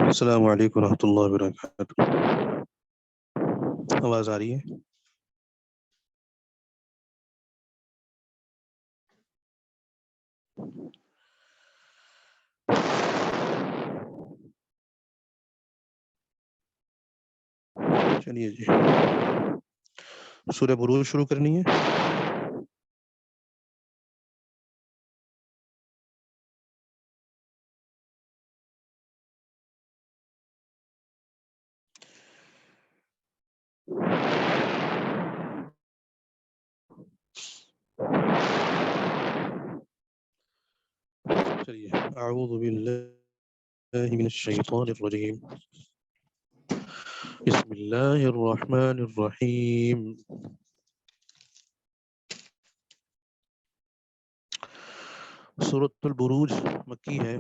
السلام علیکم ورحمۃ اللہ وبرکاتہ۔ آواز آ رہی ہے؟ چلیے جی، سورہ بروج شروع کرنی ہے۔ چلیے، اعوذ باللہ من الشیطان الرجیم، بسم اللہ الرحمن الرحیم۔ سورۃ البروج مکی ہے،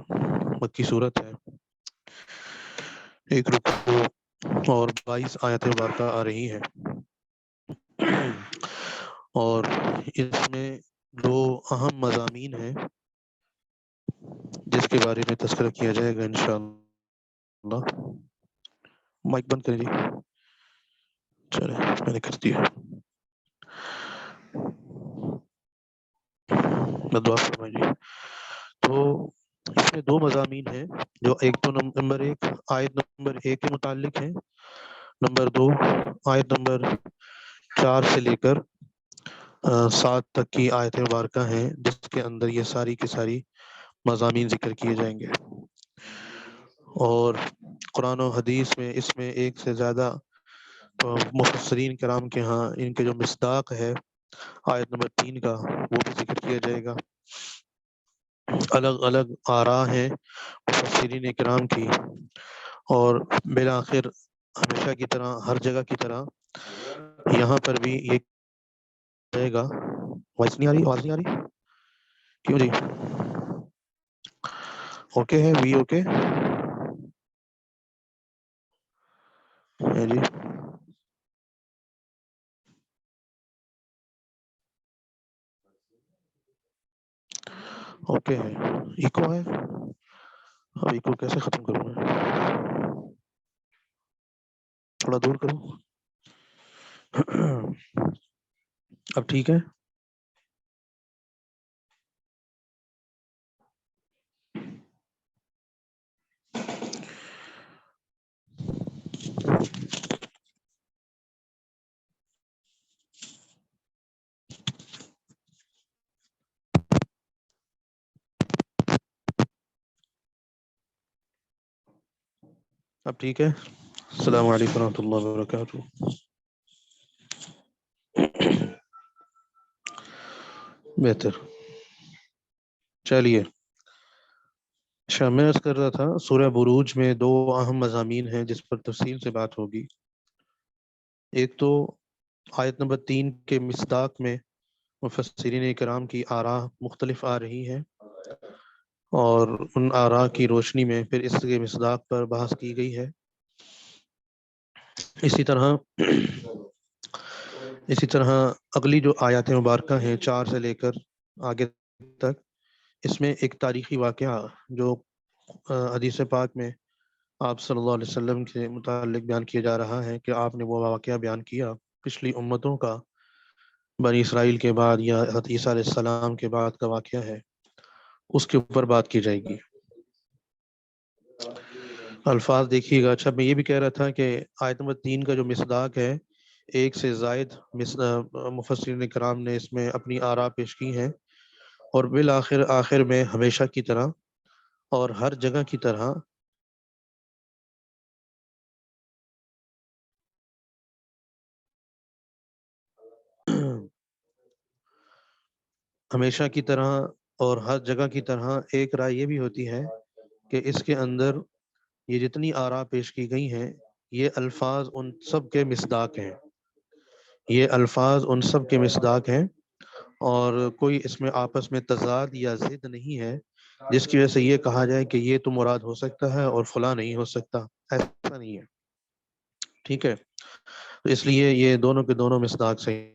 مکی صورت ہے۔ ایک رکوع اور 22 آیت مبارکہ آ رہی ہے، اور اس میں دو اہم مضامین ہیں جس کے بارے میں تذکرہ کیا جائے گا انشاءاللہ۔ مائک بند کریں جی، چلے میں نے کر دیا۔ دعا فرمائیے۔ تو اس میں دو مضامین ہیں، جو ایک تو نمبر ایک آیت نمبر 1 کے متعلق ہے، نمبر 2 آیت نمبر 4 سے لے کر 7 تک کی آیت مبارکہ ہیں، جس کے اندر یہ ساری کی ساری مضامین ذکر کیے جائیں گے۔ اور قرآن و حدیث میں اس میں ایک سے زیادہ مفسرین کرام کے ہاں ان کے جو مصداق ہے آیت نمبر 3 کا، وہ بھی ذکر کیا جائے گا۔ الگ الگ آراء ہیں مفسرین کرام کی، اور بالآخر ہمیشہ کی طرح ہر جگہ کی طرح یہاں پر بھی یہ جائے گا۔ وائس نہیں آ رہی؟ آواز نہیں آ رہی کیوں جی؟ اوکے ہے، وی اوکے ہے جی؟ اوکے ہے، ایکو ہے؟ اب ایکو کیسے ختم کروں میں؟ تھوڑا دور کروں؟ اب ٹھیک ہے؟ اب ٹھیک ہے؟ السلام علیکم ورحمۃ اللہ وبرکاتہ۔ بہتر، چلیے۔ اچھا، میں عرض کر رہا تھا سورہ بروج میں دو اہم مضامین ہیں جس پر تفصیل سے بات ہوگی۔ ایک تو آیت نمبر 3 کے مصداق میں مفسرین کرام کی آراء مختلف آ رہی ہے، اور ان آراء کی روشنی میں پھر اس کے مصداق پر بحث کی گئی ہے۔ اسی طرح اگلی جو آیات مبارکہ ہیں 4 سے لے کر آگے تک، اس میں ایک تاریخی واقعہ جو حدیث پاک میں آپ صلی اللہ علیہ وسلم کے متعلق بیان کیا جا رہا ہے کہ آپ نے وہ واقعہ بیان کیا پچھلی امتوں کا، بنی اسرائیل کے بعد یا حضرت عیسیٰ علیہ السلام کے بعد کا واقعہ ہے، اس کے اوپر بات کی جائے گی۔ الفاظ دیکھیے گا۔ اچھا، میں یہ بھی کہہ رہا تھا کہ آیت نمبر 3 کا جو مصداق ہے، ایک سے زائد مفسرین کرام نے اس میں اپنی آراء پیش کی ہیں، اور آخر میں ہمیشہ کی طرح اور ہر جگہ کی طرح ہمیشہ کی طرح اور ہر جگہ کی طرح ایک رائے یہ بھی ہوتی ہے کہ اس کے اندر یہ جتنی آراء پیش کی گئی ہیں، یہ الفاظ ان سب کے مصداق ہیں، یہ الفاظ ان سب کے مصداق ہیں، اور کوئی اس میں آپس میں تضاد یا ضد نہیں ہے جس کی وجہ سے یہ کہا جائے کہ یہ تو مراد ہو سکتا ہے اور فلاں نہیں ہو سکتا، ایسا نہیں ہے۔ ٹھیک ہے، تو اس لیے یہ دونوں کے دونوں مصداق صحیح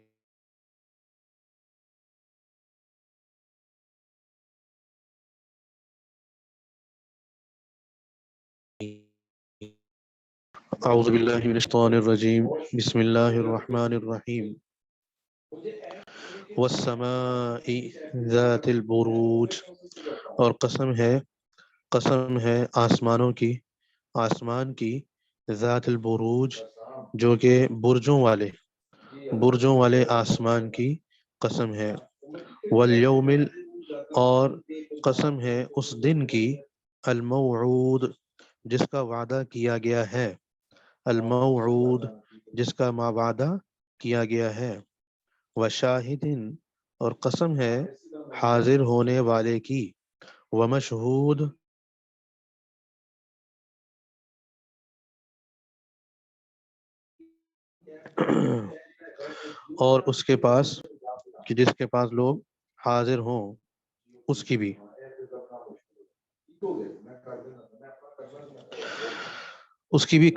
اعوذ باللہ من الشیطان الرجیم بسم اللہ الرحمن الرحیم والسماء ذات البروج، اور قسم ہے آسمان کی ذات البروج، جو کہ برجوں والے آسمان کی قسم ہے، والیوم اور قسم ہے اس دن کی، الموعود جس کا وعدہ کیا گیا ہے، الموعود جس کا وعدہ کیا گیا ہے، وشاہدن اور قسم ہے حاضر ہونے والے کی، ومشہود اور اس کے پاس کہ جس کے پاس لوگ حاضر ہوں اس کی بھی،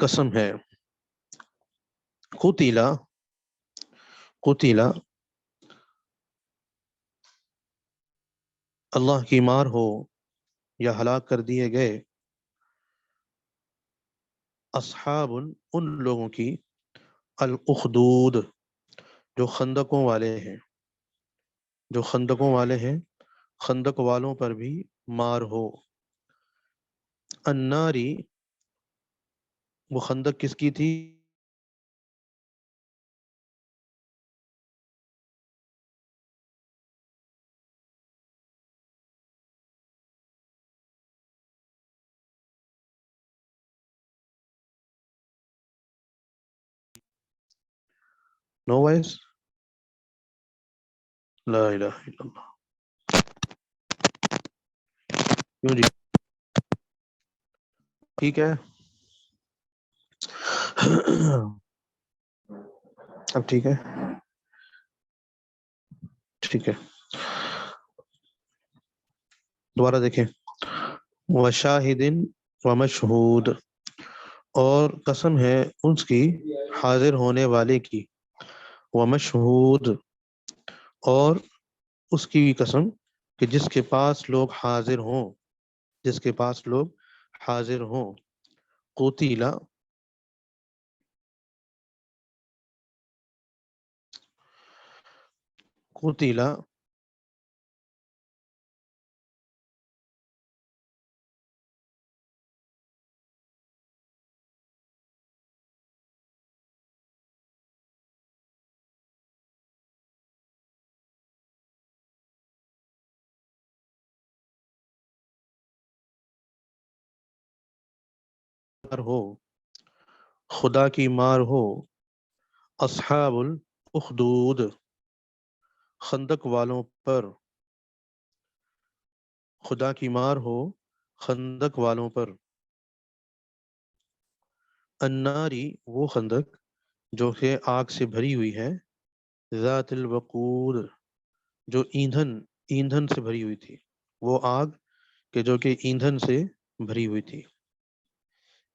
قسم ہے۔ قتیلا قتیلا اللہ کی مار ہو یا ہلاک کر دیے گئے، اصحاب ان لوگوں کی، الاخدود جو خندقوں والے ہیں، خندق والوں پر بھی مار ہو۔ الناری وہ خندق کس کی تھی؟ نو وائس، لا الہ الا اللہ، کیوں جی؟ ٹھیک ہے اب ٹھیک ہے، ٹھیک ہے، دوبارہ دیکھیں۔ وشاہدن ومشہود اور قسم ہے اس کی حاضر ہونے والے کی، ومشہود اور اس کی بھی قسم کہ جس کے پاس لوگ حاضر ہوں۔ قتیلا قتیلا ہو، خدا کی مار ہو، اصحاب الاخدود خندق والوں پر، خدا کی مار ہو خندق والوں پر، الناری وہ خندق جو کہ آگ سے بھری ہوئی ہے، ذات الوقود جو ایندھن سے بھری ہوئی تھی، وہ آگ کہ جو کہ ایندھن سے بھری ہوئی تھی،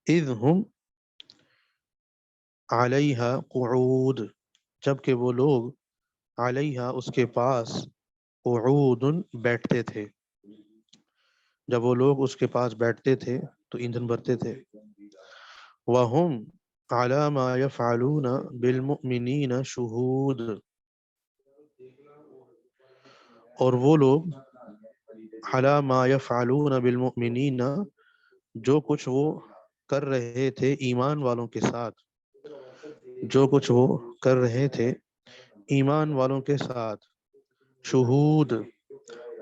اذ ہم علیہا قعود جبکہ وہ لوگ علیہا اس کے پاس، قعود بیٹھتے تھے، جب وہ لوگ اس کے پاس بیٹھتے تھے تو ایندھن بھرتے تھے، وَهُمْ عَلَى مَا يَفْعَلُونَ بِالْمُؤْمِنِينَ شُهُودٌ اور وہ لوگ عَلَى مَا يَفْعَلُونَ بِالْمُؤْمِنِينَ جو کچھ وہ کر رہے تھے ایمان والوں کے ساتھ، جو کچھ وہ کر رہے تھے ایمان والوں کے ساتھ، شہود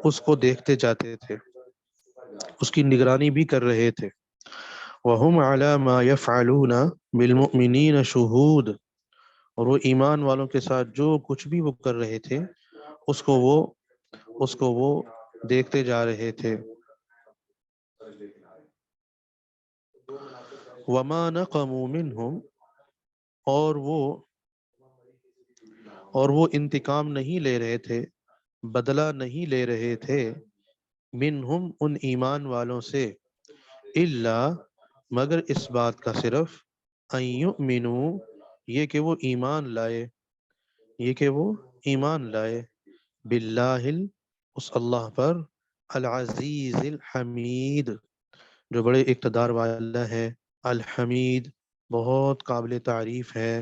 اس کو دیکھتے جاتے تھے، اس کی نگرانی بھی کر رہے تھے، وَهُمْ عَلَى مَا يَفْعَلُونَ بِالْمُؤْمِنِينَ شُهُودٌ اور وہ ایمان والوں کے ساتھ جو کچھ بھی وہ کر رہے تھے اس کو وہ دیکھتے جا رہے تھے۔ وَمَا نَقَمُوا مِنْهُمْ اور وہ انتقام نہیں لے رہے تھے، بدلہ نہیں لے رہے تھے، منہم ان ایمان والوں سے، الا مگر اس بات کا صرف، ان یؤمنوا یہ کہ وہ ایمان لائے، باللہ اس اللہ پر، العزیز الحمید جو بڑے اقتدار والا ہے، الحمید بہت قابل تعریف ہے،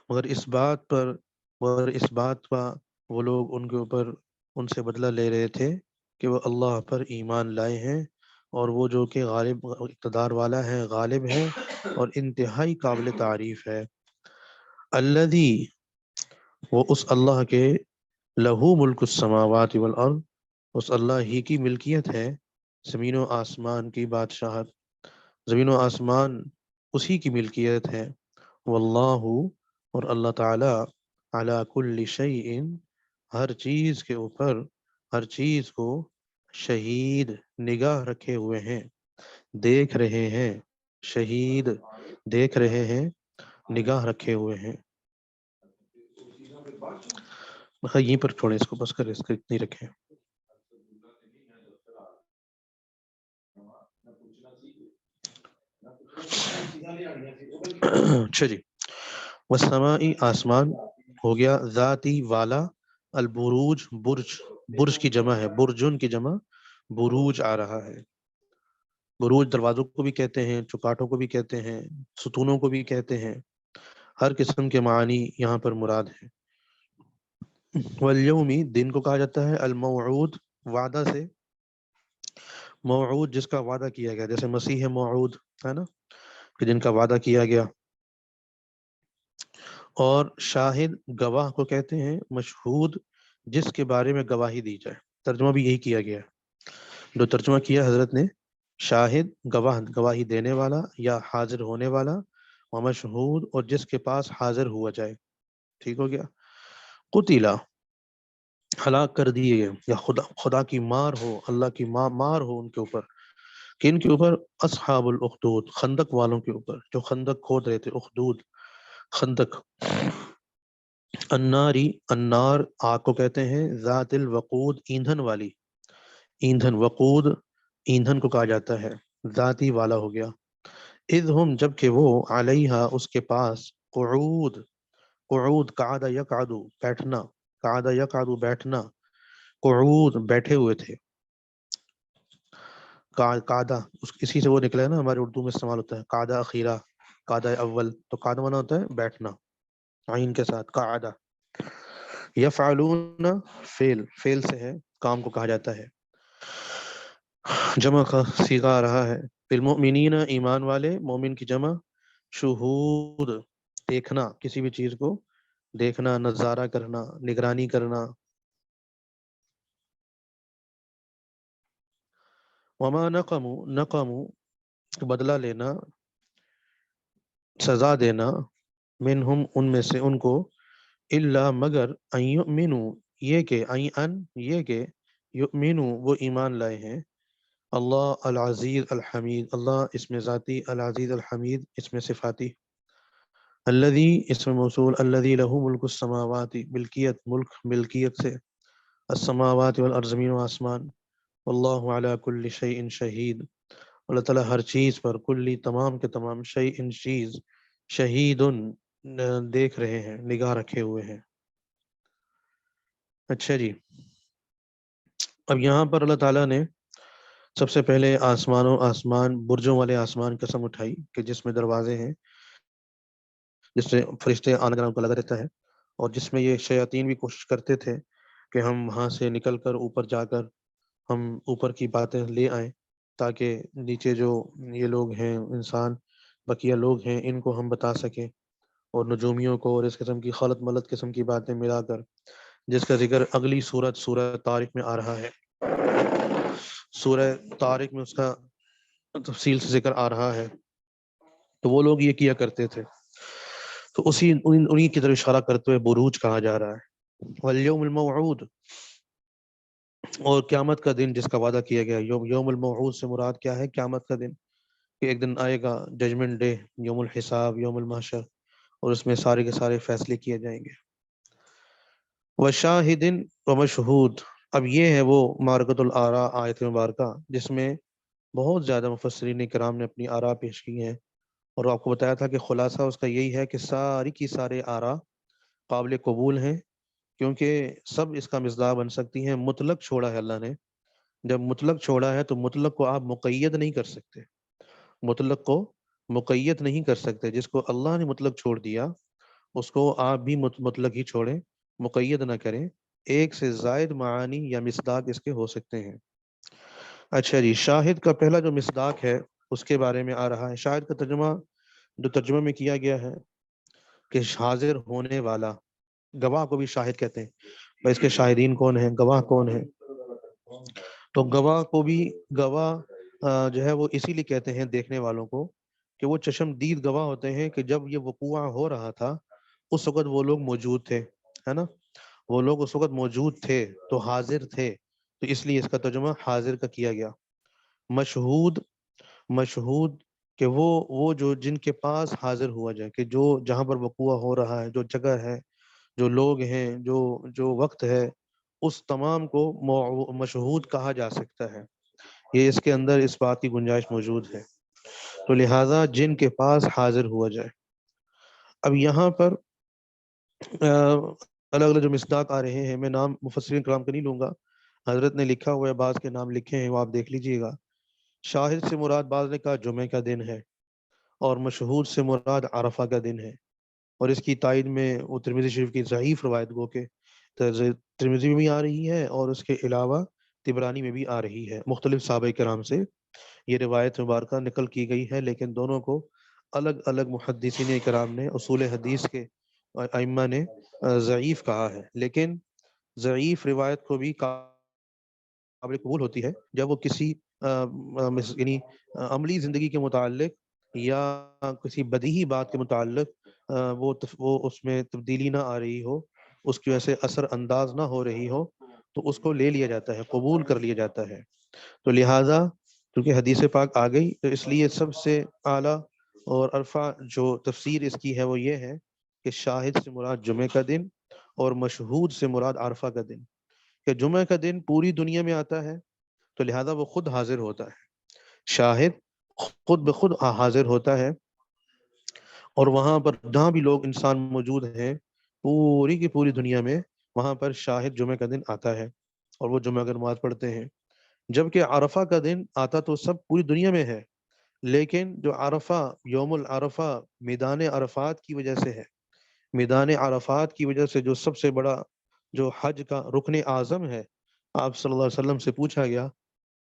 مگر اس بات کا وہ لوگ ان کے اوپر ان سے بدلہ لے رہے تھے کہ وہ اللہ پر ایمان لائے ہیں، اور وہ جو کہ غالب اقتدار والا ہے، غالب ہے، اور انتہائی قابل تعریف ہے۔ الذی، وہ اس اللہ کے، لہو ملک السماوات والارض، اس اللہ ہی کی ملکیت ہے زمین و آسمان کی بادشاہت، زمین و آسمان اسی کی ملکیت ہے۔ واللہ، اور اللہ تعالی، علی کل شیء، ہر چیز کے اوپر، ہر چیز کو، شہید، نگاہ رکھے ہوئے ہیں، دیکھ رہے ہیں، شہید، دیکھ رہے ہیں، نگاہ رکھے ہوئے ہیں۔ یہیں پر چھوڑیں اس کو، بس کر اس کو اتنی رکھیں۔ اچھا جی، والسماء، آسمان ہو گیا، ذاتی والا، البروج، برج، برج کی جمع ہے، برجن کی جمع بروج آ رہا ہے۔ بروج دروازوں کو بھی کہتے ہیں، چوکاٹوں کو بھی کہتے ہیں، ستونوں کو بھی کہتے ہیں، ہر قسم کے معنی یہاں پر مراد ہے۔ والیومی، دن کو کہا جاتا ہے، الموعود، وعدہ سے، موعود جس کا وعدہ کیا گیا، جیسے مسیح موعود ہے نا، کہ جن کا وعدہ کیا گیا۔ اور شاہد، گواہ کو کہتے ہیں، مشہود جس کے بارے میں گواہی دی جائے، ترجمہ بھی یہی کیا گیا ہے۔ جو ترجمہ کیا حضرت نے، شاہد، گواہ، گواہی دینے والا یا حاضر ہونے والا، و مشہود، اور جس کے پاس حاضر ہوا جائے۔ ٹھیک ہو گیا۔ قتیلا، ہلاک کر دیے گئے، یا خدا کی مار ہو، اللہ کی مار ہو ان کے اوپر۔ کن کے اوپر؟ اصحاب الاخدود، خندق والوں کے اوپر، جو خندق کھود رہے تھے، اخدود، خندق۔ الناری، النار آگ کو کہتے ہیں، ذات الوقود، ایندھن والی، ایندھن، وقود ایندھن کو کہا جاتا ہے، ذاتی والا ہو گیا۔ اذ ہم، جب کہ وہ، علیہا، اس کے پاس، قعود، قعود، قعد یقعد، بیٹھنا، قعد یقعد، بیٹھنا، قعود، بیٹھے ہوئے تھے۔ قعدہ، اسی سے وہ نکلا ہے نا، ہمارے اردو میں استعمال ہوتا ہے، قعدہ اخیرہ، قعدہ اول، تو قعدہ مانا ہوتا ہے بیٹھنا، عین کے ساتھ، قعدہ۔ یفعلون، فعل، فعل سے ہے، کام کو کہا جاتا ہے، جمع کا صیغہ آ رہا ہے۔ بالمؤمنین، ایمان والے، مومن کی جمع، شہود، دیکھنا، کسی بھی چیز کو دیکھنا، نظارہ کرنا، نگرانی کرنا۔ وما نقموا، نقموا، بدلہ لینا، سزا دینا، منہم، ان میں سے، ان کو، الا، مگر، ان یؤمنوا، یہ کہ، یہ کہ، یؤمنوا، وہ ایمان لائے ہیں، اللہ العزیز الحمید، اللہ اس میں ذاتی، العزیز الحمید اس میں صفاتی، الذی، اس میں موصول، الذی لہ ملک السماوات، ملکیت، ملک، ملکیت سے، السماوات والارض، زمین و آسمان، واللہ علی کل شیء شہید، اللہ تعالیٰ ہر چیز پر، کلی، تمام کے تمام، شیء، چیز، شہید، دیکھ رہے ہیں، نگاہ رکھے ہوئے ہیں۔ اچھا جی، اب یہاں پر اللہ تعالیٰ نے سب سے پہلے آسمان، برجوں والے آسمان قسم اٹھائی کہ جس میں دروازے ہیں، جس سے فرشتے آنا جانا ان کو لگا رہتا ہے، اور جس میں یہ شیاطین بھی کوشش کرتے تھے کہ ہم وہاں سے نکل کر اوپر جا کر ہم اوپر کی باتیں لے آئیں، تاکہ نیچے جو یہ لوگ ہیں، انسان، بقیہ لوگ ہیں، ان کو ہم بتا سکیں، اور نجومیوں کو، اور اس قسم کی خلط ملط قسم کی باتیں ملا کر، جس کا ذکر اگلی سورت، سورہ طارق میں آ رہا ہے، سورہ طارق میں اس کا تفصیل سے ذکر آ رہا ہے۔ تو وہ لوگ یہ کیا کرتے تھے، تو انہی کی طرف اشارہ کرتے ہوئے بروج کہا جا رہا ہے۔ والیوم الموعود، اور قیامت کا دن جس کا وعدہ کیا گیا، یوم الموعود سے مراد کیا ہے؟ قیامت کا دن، کہ ایک دن آئے گا، ججمنٹ ڈے، یوم الحساب، یوم المحشر، اور اس میں سارے کے سارے فیصلے کیے جائیں گے۔ وشاہد و مشہود، اب یہ ہے وہ معرکۃ الآراء، آیت مبارکہ، جس میں بہت زیادہ مفسرین کرام نے اپنی آراء پیش کی ہیں، اور آپ کو بتایا تھا کہ خلاصہ اس کا یہی ہے کہ ساری کی سارے آراء قابل قبول ہیں، کیونکہ سب اس کا مصداق بن سکتی ہیں۔ مطلق چھوڑا ہے اللہ نے، جب مطلق چھوڑا ہے تو مطلق کو آپ مقید نہیں کر سکتے، مطلق کو مقید نہیں کر سکتے. جس کو اللہ نے مطلق چھوڑ دیا اس کو آپ بھی مطلق ہی چھوڑیں، مقید نہ کریں. ایک سے زائد معانی یا مصداق اس کے ہو سکتے ہیں. اچھا جی، شاہد کا پہلا جو مصداق ہے اس کے بارے میں آ رہا ہے. شاہد کا ترجمہ جو ترجمہ میں کیا گیا ہے کہ حاضر ہونے والا. گواہ کو بھی شاہد کہتے ہیں. بھائی اس کے شاہدین کون ہیں، گواہ کون ہیں؟ تو گواہ کو بھی گواہ جو ہے وہ اسی لیے کہتے ہیں دیکھنے والوں کو کہ وہ چشم دید گواہ ہوتے ہیں کہ جب یہ وقوع ہو رہا تھا اس وقت وہ لوگ موجود تھے، ہے نا. وہ لوگ اس وقت موجود تھے تو حاضر تھے، تو اس لیے اس کا ترجمہ حاضر کا کیا گیا. مشہود، مشہود کہ وہ جو جن کے پاس حاضر ہوا جائے، کہ جو جہاں پر وقوع ہو رہا ہے، جو جگہ ہے، جو لوگ ہیں، جو وقت ہے، اس تمام کو مشہود کہا جا سکتا ہے. یہ اس کے اندر اس بات کی گنجائش موجود ہے. تو لہٰذا جن کے پاس حاضر ہوا جائے. اب یہاں پر الگ الگ جو مصداق آ رہے ہیں، میں نام مفسرین کرام کا نہیں لوں گا، حضرت نے لکھا ہوا ہے، بعض کے نام لکھے ہیں وہ آپ دیکھ لیجئے گا. شاہد سے مراد بعض نے کہا جمعہ کا دن ہے، اور مشہود سے مراد عرفہ کا دن ہے. اور اس کی تائید میں وہ ترمذی شریف کی ضعیف روایت گو کہ ترمذی میں بھی آ رہی ہے اور اس کے علاوہ طبرانی میں بھی آ رہی ہے. مختلف صحابہ کرام سے یہ روایت مبارکہ نقل کی گئی ہے، لیکن دونوں کو الگ الگ محدثین کرام نے، اصول حدیث کے ائمہ نے ضعیف کہا ہے. لیکن ضعیف روایت کو بھی قابل قبول ہوتی ہے جب وہ کسی یعنی عملی زندگی کے متعلق یا کسی بدیہی بات کے متعلق وہ اس میں تبدیلی نہ آ رہی ہو، اس کی وجہ سے اثر انداز نہ ہو رہی ہو، تو اس کو لے لیا جاتا ہے، قبول کر لیا جاتا ہے. تو لہٰذا کیونکہ حدیث پاک آ گئی تو اس لیے سب سے اعلیٰ اور عرفہ جو تفسیر اس کی ہے وہ یہ ہے کہ شاہد سے مراد جمعہ کا دن اور مشہود سے مراد عرفہ کا دن. کہ جمعہ کا دن پوری دنیا میں آتا ہے تو لہذا وہ خود حاضر ہوتا ہے. شاہد خود بخود حاضر ہوتا ہے، اور وہاں پر جہاں بھی لوگ انسان موجود ہیں پوری کی پوری دنیا میں، وہاں پر شاہد جمعہ کا دن آتا ہے اور وہ جمعہ کا نماز پڑھتے ہیں. جبکہ عرفہ کا دن آتا تو سب پوری دنیا میں ہے، لیکن جو عرفہ، یوم العرفہ میدان عرفات کی وجہ سے ہے. میدان عرفات کی وجہ سے جو سب سے بڑا جو حج کا رکن اعظم ہے، آپ صلی اللہ علیہ وسلم سے پوچھا گیا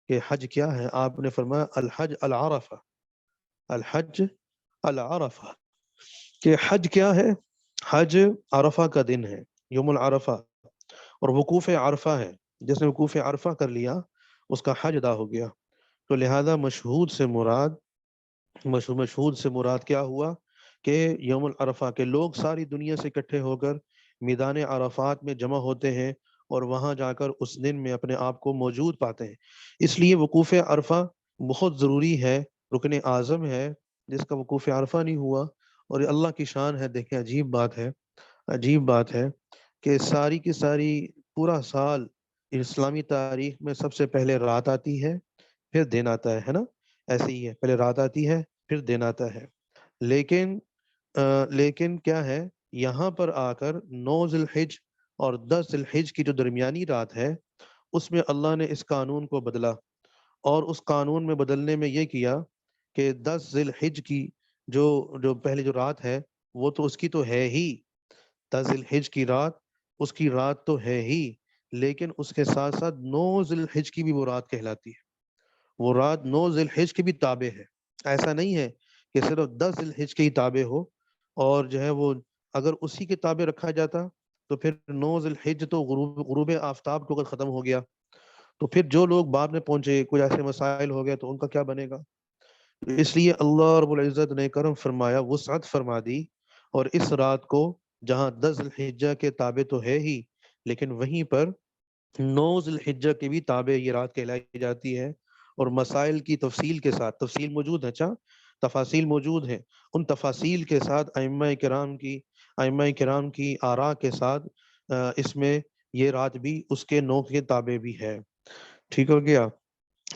کہ حج کیا ہے؟ آپ نے فرمایا الحج العرفہ، الحج العرفہ. کہ حج کیا ہے؟ حج عرفہ کا دن ہے، یوم العرفہ، اور وقوف عرفہ ہے. جس نے وقوف عرفہ کر لیا اس کا حج ادا ہو گیا. تو لہذا مشہود سے مراد کیا ہوا کہ یوم العرفہ کے لوگ ساری دنیا سے اکٹھے ہو کر میدان عرفات میں جمع ہوتے ہیں اور وہاں جا کر اس دن میں اپنے آپ کو موجود پاتے ہیں. اس لیے وقوف عرفہ بہت ضروری ہے، رکن اعظم ہے. جس کا وقوف عرفہ نہیں ہوا، اور یہ اللہ کی شان ہے. دیکھیں عجیب بات ہے، عجیب بات ہے کہ ساری کی ساری پورا سال اسلامی تاریخ میں سب سے پہلے رات آتی ہے پھر دن آتا ہے نا. ایسے ہی ہے، پہلے رات آتی ہے پھر دن آتا ہے. لیکن لیکن کیا ہے، یہاں پر آ کر 9 ذی الحج اور 10 ذی الحج کی جو درمیانی رات ہے اس میں اللہ نے اس قانون کو بدلا، اور اس قانون میں بدلنے میں یہ کیا کہ 10 ذی الحج کی جو پہلی جو رات ہے وہ تو اس کی تو ہے ہی، 10 ذی الحج کی رات اس کی رات تو ہے ہی، لیکن اس کے ساتھ ساتھ 9 ذی الحج کی بھی وہ رات کہلاتی ہے. وہ رات 9 ذی الحج کی بھی تابع ہے. ایسا نہیں ہے کہ صرف 10 ذی الحج کی ہی تابع ہو، اور جو ہے وہ اگر اسی کے تابع رکھا جاتا تو پھر 9 ذی الحج تو غروب آفتاب کو ختم ہو گیا، تو پھر جو لوگ بعد میں پہنچے کوئی ایسے مسائل ہو گئے تو ان کا کیا بنے گا. اس لیے اللہ رب العزت نے کرم فرمایا، وسعت فرما دی، اور اس رات کو جہاں 10 ذی الحجہ کے تابع تو ہے ہی، لیکن وہیں پر 9 ذی الحجہ کے بھی تابع یہ رات کہلائی جاتی ہے. اور مسائل کی تفصیل کے ساتھ، تفصیل موجود ہے، اچھا تفاصیل موجود ہیں، ان تفاصیل کے ساتھ ائمہ کرام کی آراء کے ساتھ اس میں یہ رات بھی اس کے 9 کے تابع بھی ہے. ٹھیک ہو گیا.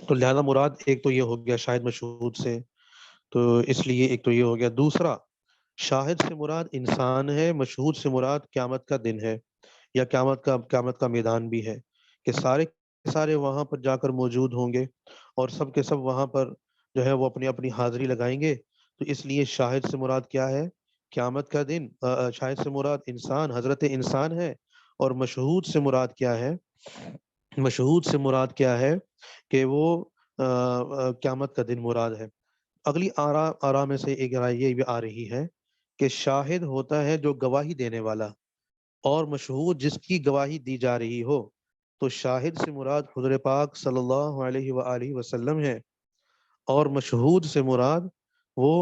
تو لہذا مراد ایک تو یہ ہو گیا شاہد مشہود سے، تو اس لیے ایک تو یہ ہو گیا. دوسرا، شاہد سے مراد انسان ہے، مشہود سے مراد قیامت کا دن ہے یا قیامت کا میدان بھی ہے، کہ سارے کے سارے وہاں پر جا کر موجود ہوں گے اور سب کے سب وہاں پر جو ہے وہ اپنی اپنی حاضری لگائیں گے. تو اس لیے شاہد سے مراد کیا ہے؟ قیامت کا دن۔ شاہد سے مراد انسان، حضرت انسان ہے، اور مشہود سے مراد کیا ہے؟ مشہود سے مراد کیا ہے کہ وہ قیامت کا دن مراد ہے۔ اگلی آرا میں سے ایک رائے یہ بھی آ رہی ہے کہ شاہد ہوتا ہے جو گواہی دینے والا، اور مشہود جس کی گواہی دی جا رہی ہو۔ تو شاہد سے مراد حضور پاک صلی اللہ علیہ وآلہ وسلم ہے، اور مشہود سے مراد وہ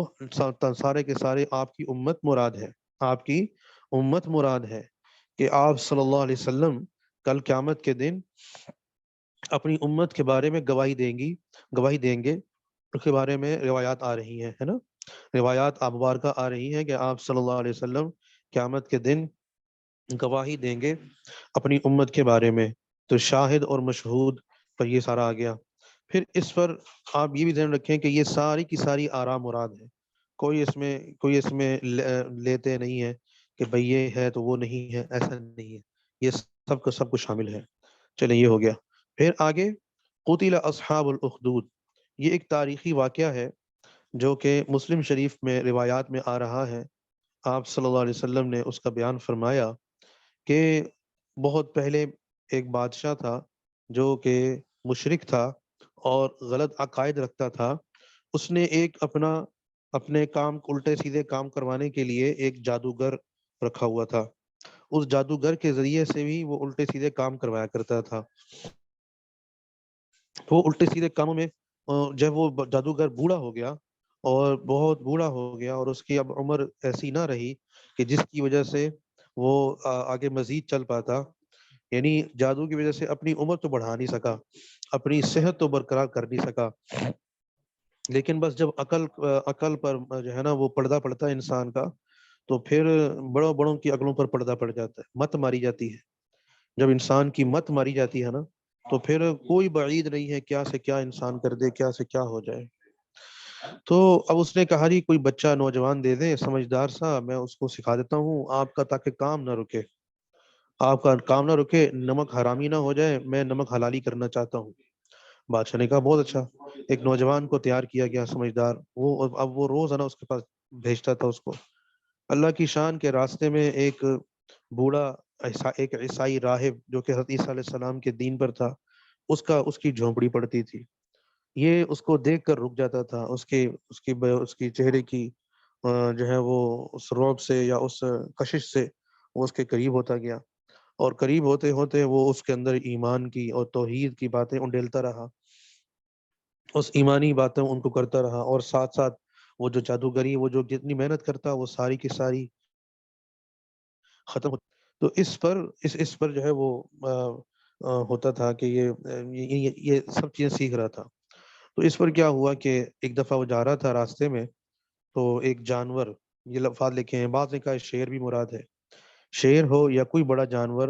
سارے کے سارے آپ کی امت مراد ہے۔ آپ کی امت مراد ہے کہ آپ صلی اللہ علیہ وسلم کل قیامت کے دن اپنی امت کے بارے میں گواہی دیں گے۔ اس کے بارے میں روایات آ رہی ہیں، ہے نا؟ روایات مبارکہ آ رہی ہیں کہ آپ صلی اللہ علیہ وسلم قیامت کے دن گواہی دیں گے اپنی امت کے بارے میں۔ تو شاہد اور مشہود پر یہ سارا آ گیا۔ پھر اس پر آپ یہ بھی ذہن رکھیں کہ یہ ساری کی ساری آرا مراد ہے، کوئی اس میں لیتے نہیں ہے کہ بھئی یہ ہے تو وہ نہیں ہے، ایسا نہیں ہے، یہ سب کا سب کچھ شامل ہے۔ چلیں یہ ہو گیا۔ پھر آگے قتل اصحاب الاخدود، یہ ایک تاریخی واقعہ ہے جو کہ مسلم شریف میں روایات میں آ رہا ہے۔ آپ صلی اللہ علیہ وسلم نے اس کا بیان فرمایا کہ بہت پہلے ایک بادشاہ تھا جو کہ مشرک تھا اور غلط عقائد رکھتا تھا۔ اس نے اپنے کام الٹے سیدھے کام کروانے کے لیے ایک جادوگر رکھا ہوا تھا۔ اس جادوگر کے ذریعے سے بھی وہ الٹے سیدھے کام کروایا کرتا تھا۔ وہ الٹے سیدھے کاموں میں جب وہ جادوگر بوڑھا ہو گیا، اور بہت بوڑھا ہو گیا، اور اس کی اب عمر ایسی نہ رہی کہ جس کی وجہ سے وہ آگے مزید چل پاتا، یعنی جادو کی وجہ سے اپنی عمر تو بڑھا نہیں سکا، اپنی صحت تو برقرار کر نہیں سکا، لیکن بس جب عقل پر جو ہے نا وہ پردہ پڑتا ہے انسان کا، تو پھر بڑوں بڑوں کی عقلوں پر پردہ پڑ جاتا ہے، مت ماری جاتی ہے۔ جب انسان کی مت ماری جاتی ہے نا، تو پھر کوئی بعید نہیں ہے کیا سے کیا انسان کر دے، کیا سے کیا ہو جائے۔ تو اب اس نے کہا جی کوئی بچہ نوجوان دے دیں سمجھدار سا، میں اس کو سکھا دیتا ہوں آپ کا، تاکہ کام نہ رکے، آپ کا کام نہ رکے، نمک حرامی نہ ہو جائے، میں نمک حلالی کرنا چاہتا ہوں۔ بادشاہ نے کہا بہت اچھا۔ ایک نوجوان کو تیار کیا گیا سمجھدار، اب وہ روز ہے نا اس کے پاس بھیجتا تھا اس کو۔ اللہ کی شان کے راستے میں ایک بوڑھا ایک عیسائی راہب جو کہ حضرت عیسیٰ علیہ السلام کے دین پر تھا، اس کی جھونپڑی پڑتی تھی۔ یہ اس کو دیکھ کر رک جاتا تھا، اس کی چہرے کی جو ہے وہ اس رعب سے یا اس کشش سے وہ اس کے قریب ہوتا گیا، اور قریب ہوتے ہوتے وہ اس کے اندر ایمان کی اور توحید کی باتیں انڈیلتا رہا، اس ایمانی باتیں ان کو کرتا رہا، اور ساتھ ساتھ وہ جو جادوگری، وہ جو جتنی محنت کرتا وہ ساری کی ساری ختم ہوتی۔ تو اس پر جو ہے وہ ہوتا تھا کہ یہ سب چیزیں سیکھ رہا تھا۔ تو اس پر کیا ہوا کہ ایک دفعہ وہ جا رہا تھا راستے میں، تو ایک جانور، یہ لفظ لکھے ہیں، بعض نے کہا شیر بھی مراد ہے، شیر ہو یا کوئی بڑا جانور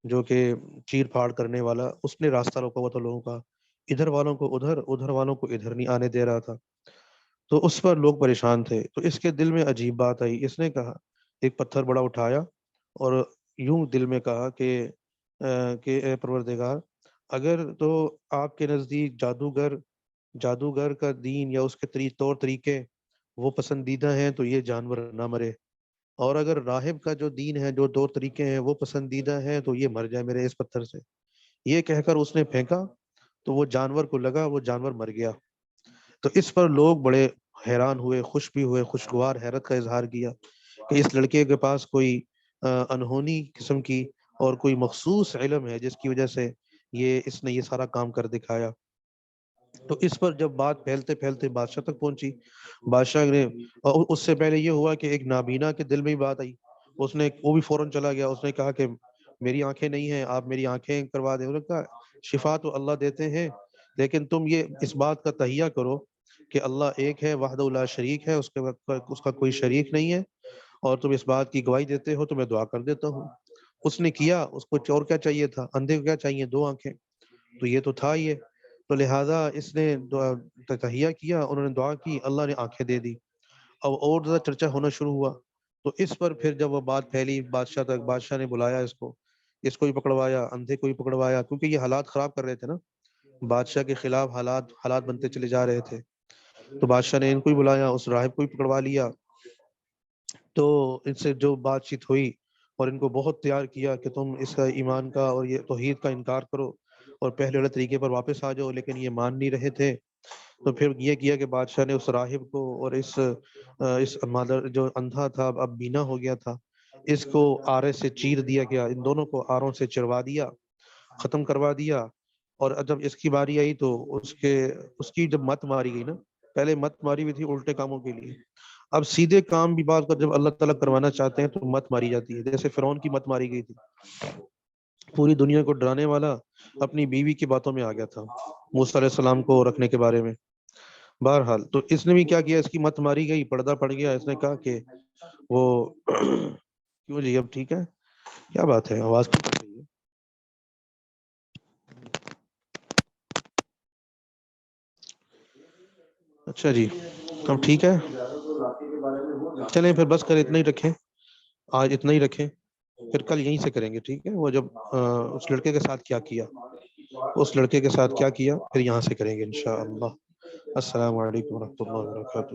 جو کہ چیر پھاڑ کرنے والا، اس نے راستہ روکا ہوا تھا لوگوں کا، ادھر والوں کو ادھر، ادھر والوں کو ادھر نہیں آنے دے رہا تھا۔ تو اس پر لوگ پریشان تھے، تو اس کے دل میں عجیب بات آئی، اس نے کہا، ایک پتھر بڑا اٹھایا اور یوں دل میں کہا کہ اے پروردگار، اگر تو آپ کے نزدیک جادوگر کا دین یا اس کے طور طریقے وہ پسندیدہ ہیں تو یہ جانور نہ مرے، اور اگر راہب کا جو دین ہے، جو طور طریقے ہیں وہ پسندیدہ ہیں تو یہ مر جائے میرے اس پتھر سے۔ یہ کہہ کر اس نے پھینکا، تو وہ جانور کو لگا، وہ جانور مر گیا۔ تو اس پر لوگ بڑے حیران ہوئے، خوش بھی ہوئے، خوشگوار حیرت کا اظہار کیا کہ اس لڑکے کے پاس کوئی انہونی قسم کی اور کوئی مخصوص علم ہے جس کی وجہ سے اس نے یہ سارا کام کر دکھایا۔ تو اس پر جب بات پھیلتے پھیلتے بادشاہ تک پہنچی، بادشاہ نے، اور اس سے پہلے یہ ہوا کہ ایک نابینا کے دل میں بھی بات آئی، وہ بھی فوراً چلا گیا، اس نے کہا کہ میری آنکھیں نہیں ہیں، آپ میری آنکھیں کروا دیں۔ انہوں نے کہا شفا تو اللہ دیتے ہیں، لیکن تم یہ اس بات کا تہیہ کرو کہ اللہ ایک ہے، وحدہ لا شریک ہے، اس کا کوئی شریک نہیں ہے، اور تم اس بات کی گواہی دیتے ہو تو میں دعا کر دیتا ہوں۔ اس نے کیا، اس کو اور کیا چاہیے تھا؟ اندھے کو کیا چاہیے؟ دو آنکھیں، تو یہ تو تھا یہ، تو لہٰذا اس نے تہیہ کیا، انہوں نے دعا کی، اللہ نے آنکھیں دے دی۔ اب اور زیادہ چرچا ہونا شروع ہوا، تو اس پر پھر جب وہ بات پھیلی بادشاہ تک، بادشاہ نے بلایا اس کو بھی پکڑوایا، اندھے کو بھی پکڑوایا، کیونکہ یہ حالات خراب کر رہے تھے نا، بادشاہ کے خلاف حالات بنتے چلے جا رہے تھے۔ تو بادشاہ نے ان کو ہی بلایا، اس راہب کو ہی پکڑوا لیا، تو ان سے جو بات چیت ہوئی اور ان کو بہت تیار کیا کہ تم اس کا ایمان کا اور یہ توحید کا انکار کرو اور پہلے والے طریقے پر واپس آ جاؤ، لیکن یہ مان نہیں رہے تھے۔ تو پھر یہ کیا کہ بادشاہ نے اس راہب کو اور اس مادر جو اندھا تھا اب بینا ہو گیا تھا، اس کو آرے سے چیر دیا گیا، ان دونوں کو آروں سے چروا دیا، ختم کروا دیا۔ اور جب اس کی باری آئی تو اس کی جب مت ماری گئی نا، پہلے مت ماری ہوئی تھی الٹے کاموں کے لیے، اب سیدھے کام بھی بعض کا جب اللہ تعالیٰ کروانا چاہتے ہیں تو مت ماری جاتی ہے، جیسے فرعون کی مت ماری گئی تھی، پوری دنیا کو ڈرانے والا اپنی بیوی کی باتوں میں آ گیا تھا موسیٰ علیہ السلام کو رکھنے کے بارے میں۔ بہرحال تو اس نے بھی کیا کیا، اس کی مت ماری گئی، پردہ پڑ گیا، اس نے کہا کہ وہ کیوں جی اب ٹھیک ہے؟ کیا بات ہے، آواز کیوں کٹ رہی ہے؟ اچھا جی، اب ٹھیک ہے، چلیں پھر بس کر اتنا ہی رکھیں، آج اتنا ہی رکھیں، پھر کل یہیں سے کریں گے، ٹھیک ہے؟ وہ جب اس لڑکے کے ساتھ کیا کیا، اس لڑکے کے ساتھ کیا کیا، پھر یہاں سے کریں گے انشاءاللہ۔ السلام علیکم ورحمۃ اللہ وبرکاتہ۔